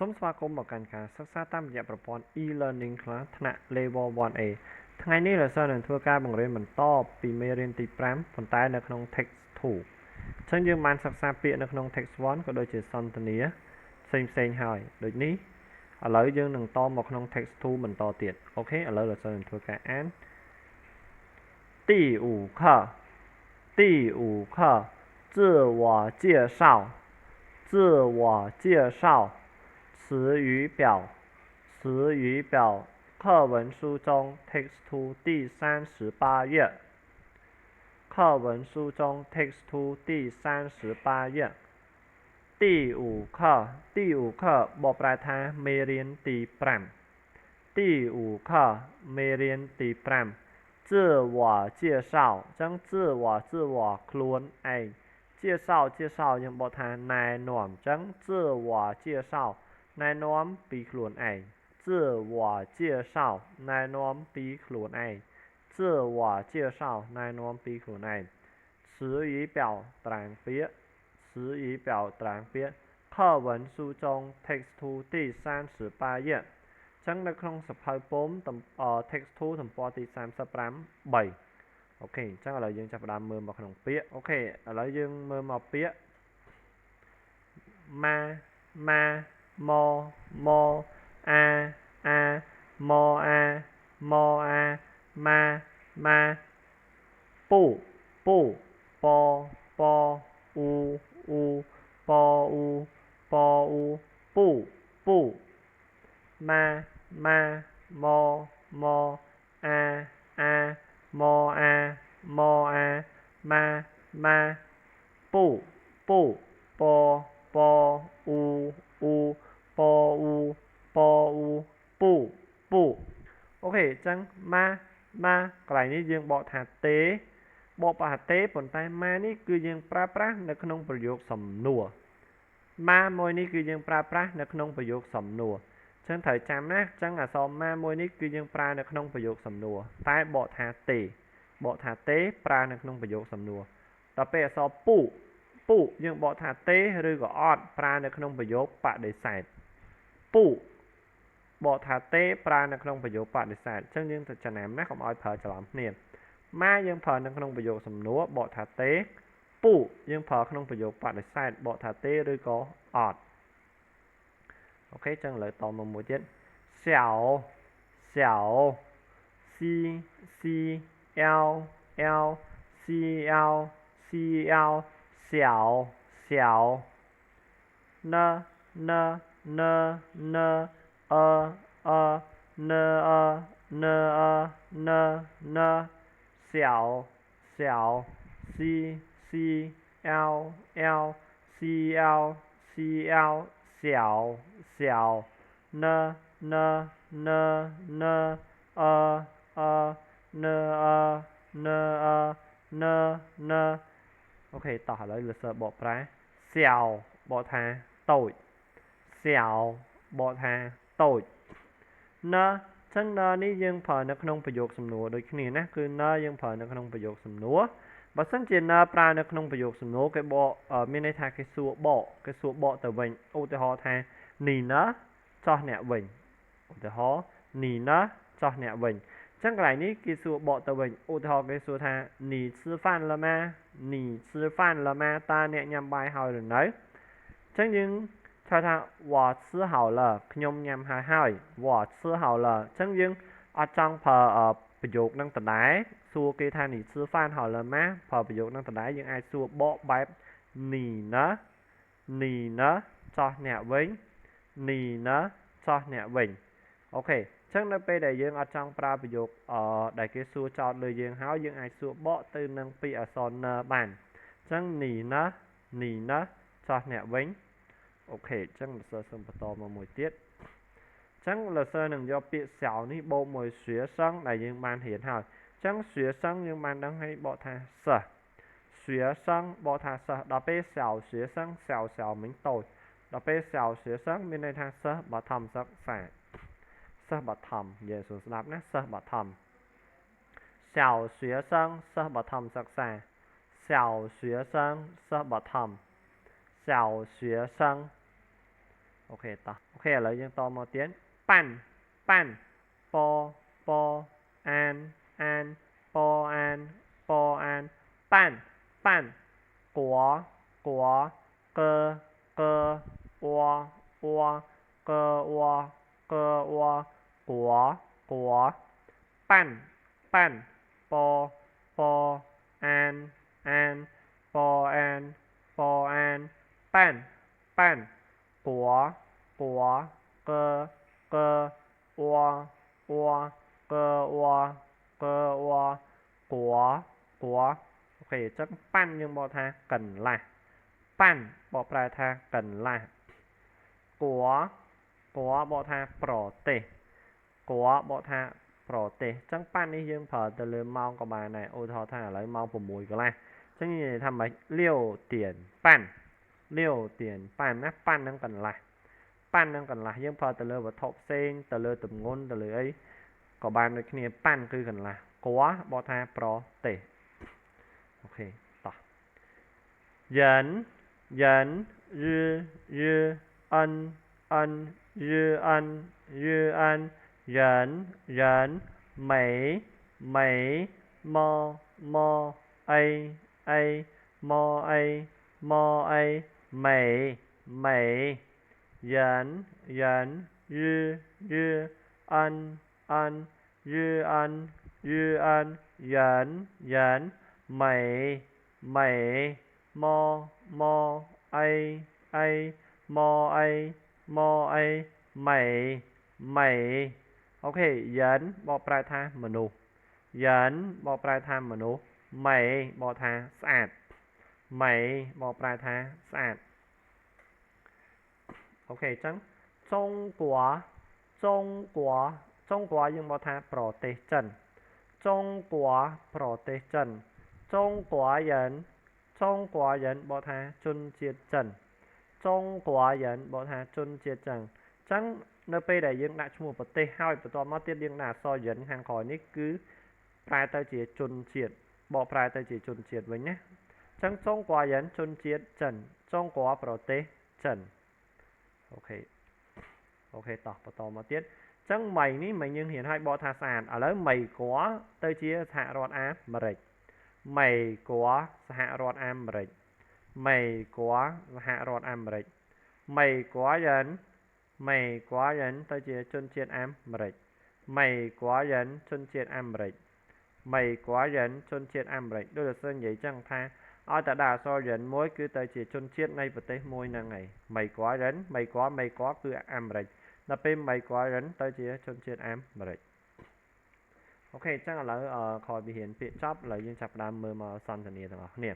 សូមស្វាគមន៍មកកាន់ការសិក្សាតាមរយៈប្រព័ន្ធ e-learning class ថ្នាក់ level 1A ថ្ងៃនេះលោកសិស្សនឹងធ្វើការបង្រៀនបន្តពីមេរៀនទី5ប៉ុន្តែនៅក្នុង text 2អញ្ចឹងយើងបានសិក្សាពាក្យនៅក្នុង text 1ក៏ដូចជាសន្ទនាផ្សេងហើយដូចនេះឥឡូវយើងនឹងតមកក្នុង text 2បន្តទៀតអូខេឥឡូវលោកសិស្សនឹងធ្វើការអាន第五课第五课自我介绍自我介绍词语表词语表课文书中 text 2第38页课文书中 text 2第38页第五课បកប្រែថាមេរៀនទី5第五课មេរៀនទី5自我介绍អញ្ចឹង自我ខ្លួនឯង介绍យើងបកថាណែនាំអញ្ចឹង自我介绍ណែនាំពីខ្លួនឯង自我介绍ណែនាំពីខ្លួនឯង自我介绍ណែនាំពីខ្លួនឯង词语表តារាងពាក្យ词语表តារាងពាក្យ课文书中 text 2第38页ចឹងនៅក្នុងសភៅពុម្ពtext 2ទំព័រទី35 3អូខេអញ្ចឹងឥឡូវយើងចាប់ផ្ដើមមើលមកក្នុងពាក្យអូខេឥឡូវយើងមើលមកពាក្យម៉ាម៉អាម៉ាម៉ាពូប៉អ៊ូប៉អ៊ូពូម៉ាម៉អាម៉ាពូប៉អ៊ូប៉ពូអូខេអញ្ចឹងម៉ាកន្លែងនេះយើងបកថាទេបកថាទេប៉ុន្តែម៉ានេះគឺយើងប្រើប្រាស់នៅក្នុងប្រយោគសំណួរម៉ាមួយនេះគឺយើងប្រើប្រាស់នៅក្នុងប្រយោគសំណួរអញ្ចឹងត្រូវចាំណាអញ្ចឹងអក្សរម៉ាមួយនេះគឺយើងប្រើនៅក្នុងប្រយោគសំណួរតែបកថាទេប្រើនៅក្នុងប្រយោគសំណួរដល់ពេលអក្សរពូយើងបកថាទេឬក៏អត់ប្រើនៅក្នុងប្រយោគបដិសេធពូបកថាទេប្រើនៅក្នុងប្រយោគបដិសេធអញ្ចឹងយើងទៅចំណាំណាកុំឲ្យប្រើច្រឡំគ្នាម៉ាយើងប្រើនៅក្នុងប្រយោគសំណួរបកថាទេពូយើងប្រើក្នុងប្រយោគបដិសេធបកថាទេឬក៏អត់អូខេអញ្ចឹងឥឡូវតមកមួយទៀត小C L小N小អូខេតោះឥឡូវលោកសិស្សបកប្រែ小បកថាតូចបកថាតូចណចឹងណនេះយើងប្រើនៅក្នុងប្រយោគសំណួរដូចគ្នាណាគឺណយើងប្រើនៅក្នុងប្រយោគសំណួរបើសិនជាណប្រើនៅក្នុងប្រយោគសំណួរគេបកមានន័យថាគេសួរបកទៅវិញឧទាហរណ៍ថានេះណាចោះអ្នកវិញឧទាហរណ៍នេះណាចោះអ្នកវិញអញ្ចឹងកន្លែងនេះគេសួរបកទៅវិញឧទាហរណ៍គេសួរថា你吃饭了吗តើអ្នកញ៉ាំបាយហើយឬនៅអញ្ចឹងយើងថា我吃好了ខ្ញុំញ៉ាំហើយ我吃好了អញ្ចឹងយើងអត់ចង់ប្រើប្រយោគនឹងដដែលសួរគេថា你吃饭好了吗ប្រើប្រយោគនឹងដដែលយើងអាចសួរបកបែប你呢ចោះអ្នកវិញអូខេអញ្ចឹងនៅពេលដែលយើងអត់ចង់ប្រើប្រយោគដែលគេសួរចោតលើយើងហើយយើងអាចសួរបកទៅនឹងពាក្យអក្សរណបានអញ្ចឹង你呢ចោះអ្នកវិញអូខេអញ្ចឹងលោកសិស្សសូមបន្តមកមួយទៀតអញ្ចឹងលោកសិស្សនឹងយកពាក្យ小នេះបូកមួយ学生ដែលយើងបានរៀនហើយអញ្ចឹង学生យើងបានដឹងហើយបកថាសិស្ស学生បកថាសិស្សដល់ពេល小学生មិញតូចដល់ពេល小学生មានន័យថាសិស្សបឋមសិក្សាសិស្សបឋមនិយាយស្ដាប់ណាសិស្សបឋម小学生សិស្សបឋមសិក្សា小学生សិស្សបឋម小学生 ok ta ok là dân to một tiếng pan pan po po an po an pan pan của cơ cơ wa cơ wa của pan pan po an po an pan pan của cơ wa cơ wa của ok chắc pan nhưng bỏ tha cần là pan bỏ prai tha cần là của bỏ tha pro tê của bỏ tha pro tê chắc pan đi dương phở từ lưỡi mau của bài này ôi thọ tha lấy mau của mùi cái này chắc như này thầm mấy liều tiền pan á pan đang cần là pan đang cần là dương phở từ lưỡi và thọ sen từ lưỡi tụm ngôn từ lưỡi ấy có bài này kia pan cứ cần là của bỏ tha pro tê okต่อ dẫn rư ân dẫn mấy mo ai mấy dẫn rư ân dẫn mấy mo ai mấy ok dẫn bỏ prai tha menu dẫn bỏ prai tha menu mấy bỏ tha sạch mấy bỏ prai tha sạch ok chăng Trung Quốc nhưng bỏ tha Protestant Trung Quốc Protestant Trung Quốc dân bỏ tha chun chiết trần Trung Quốc dân bỏ tha chun chiết trần chẳng nơi bây đại dương đã chung một bậc tê hai bậc to mất tiết dương là so dẫn hàng khỏi ní cứ prai tới chỉ chun chiết bỏ prai tới chỉ chun chiết với nhé chẳng Trung Quốc dân chun chiết trần Trung Quốc Protestant okต่อมาទៀតចឹងមីនេះមិនយើងហ៊ានឲ្យបកថាស្អាតឥឡូវមីគាត់ទៅជាសហរដ្ឋអាមេរិកមីគាត់សហរដ្ឋអាមេរិកមីគាត់សហរដ្ឋអាមេរិកមីគាត់យើងទៅជាជនជាតិអាមេរិកមីគាត់យើងជនជាតិអាមេរិកមីគាត់យើងជនជាតិអាមេរិកដូចតែនិយាយចឹងថាឲ្យតែដាក់អក្សរយិនមួយគឺទៅជាជនជាតិនៃប្រទេសមួយហ្នឹងហើយមីគាត់គឺអាមេរិកដល់ពេលមីគាត់យើងទៅជាជនជាតិអាមេរិកអូខេចឹងឥឡូវខពីរៀនពាក្យចប់ឥឡូវយើងចាប់ផ្ដើមមើលមកសន្ទនាទាំងអស់គ្នា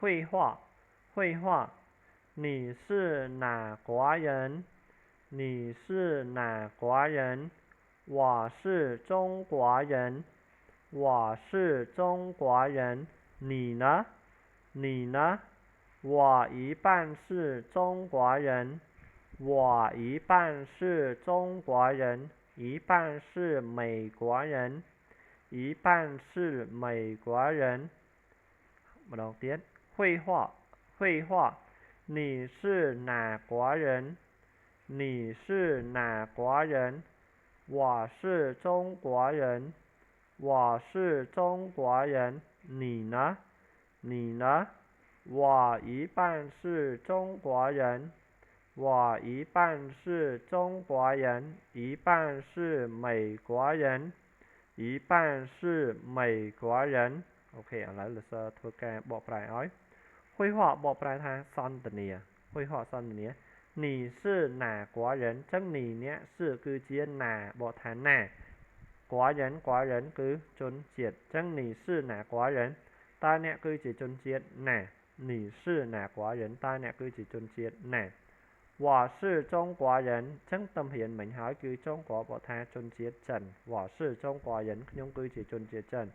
绘画你是哪国人我是中国人你呢我一半是中国人一半是美国人bắt đầu tiếp绘画你是哪国人我是中国人你呢我一半是中国人我一半是中国人一半是美国人ok lại là sơ thua ca bỏ prai ói绘画bỏ prai tha son tần nìa你是哪国人chẳng nì nhé sự cứ chia nà bỏ tha nà quả人 cứ chôn chiết chẳng nì sư nà quả人 ta nhé cứ chỉ chôn chiết nà nì sư nà quả人 ta nhé cứ chỉ chôn chiết nà 我是中国人 chẳng tâm hiện mình hỏi cứ Trung Quốc bỏ tha chôn chiết trần 我是中国人 nhưng cứ chỉ chôn chiết trần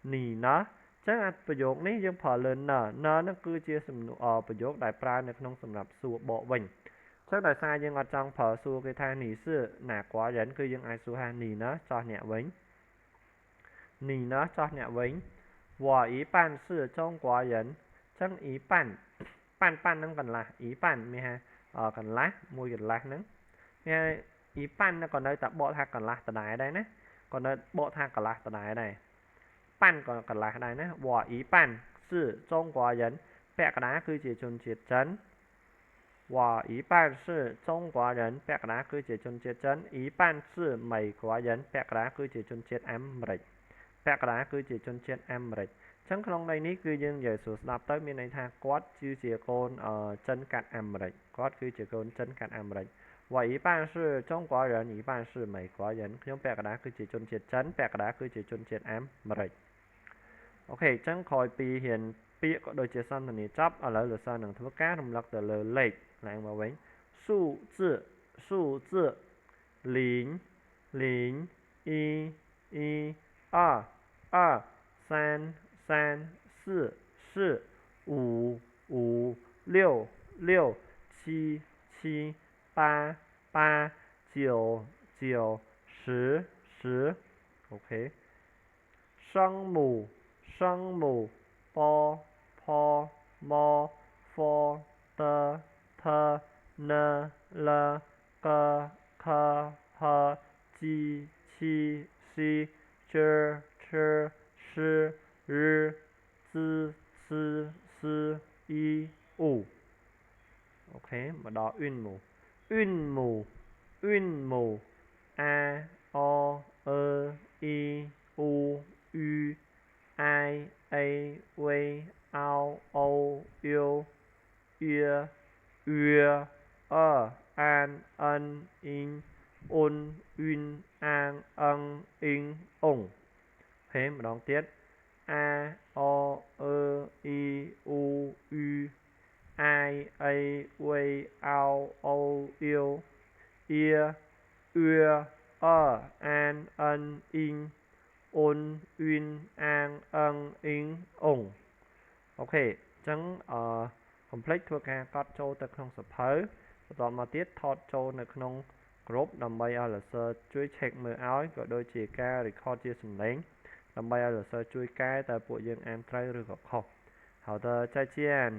nì nó chẳngประโยคนี้យើងប្រើលើនnóគឺជាសំណួរប្រយោគដែលប្រើនៅក្នុងសម្រាប់សួរបកវិញចឹងដោយសារយើងអត់ចង់ប្រើសួរគេថានេះសឺណាកួររ៉ិនគឺយើងអាចសួរថានេះណាចោះអ្នកវិញ我一半是中国人ចឹង一半នឹងកន្លះ一半មានថា cần lá mùi cần lá nắng nghe ý pan nó còn đây ta bộ tha cần lá tờ đài đây nè còn đây bộ tha cần lá tờ đài đây pan còn cần lá đây nè bỏ ý pan sự trong quá dân bẹc đá cứ chỉ chôn triệt chấn 我一半是中国人百拿คือเจจุนเจจัน一半是美国人百拿คือเจจุนเจอเมริก百拿คือเจจุนเจอเมริกចឹងក្នុងន័យនេះគឺយើងនិយាយសួរស្ដាប់ទៅមានន័យថាគាត់គឺជាកូនចិនកាត់អាមេរិកគាត់គឺជាកូនចិនកាត់អាមេរិក我一半是中国人一半是美国人ខ្ញុំពាក់កណ្ដាលគឺជាជនជាតិចិនពាក់កណ្ដាលគឺជាជនជាតិអាមេរិកអូខេចឹងក្រោយពីរៀនពាក្យក៏ដូចជាសន្ទនាចប់ឥឡូវលោកសិស្សនឹងធ្វើការរំលឹកទៅលើលេខឡើងមកវិញ数字零零一二三四五七十 OK 声母 po mo fo t n l k h j c ch sh z i u OK มาដល់ 韵母 a o e u ü I A V ao âu yêu an in un an in ung thế một đoạn tiết a o e u ü I A V ao âu yêu an in un an in ung OK ចឹងcomplete ធ្វើការកត់ចូលទៅក្នុងសភៅបន្តមកទៀតថតចូលនៅក្នុង group ដើម្បីឲ្យលោកសិស្សជួយ check មើលឲ្យក៏ដូចជាការ record ជាសំឡេងដើម្បីឲ្យលោកសិស្សជួយកែតើពួកយើងអានត្រូវឬក៏ខុស好的再见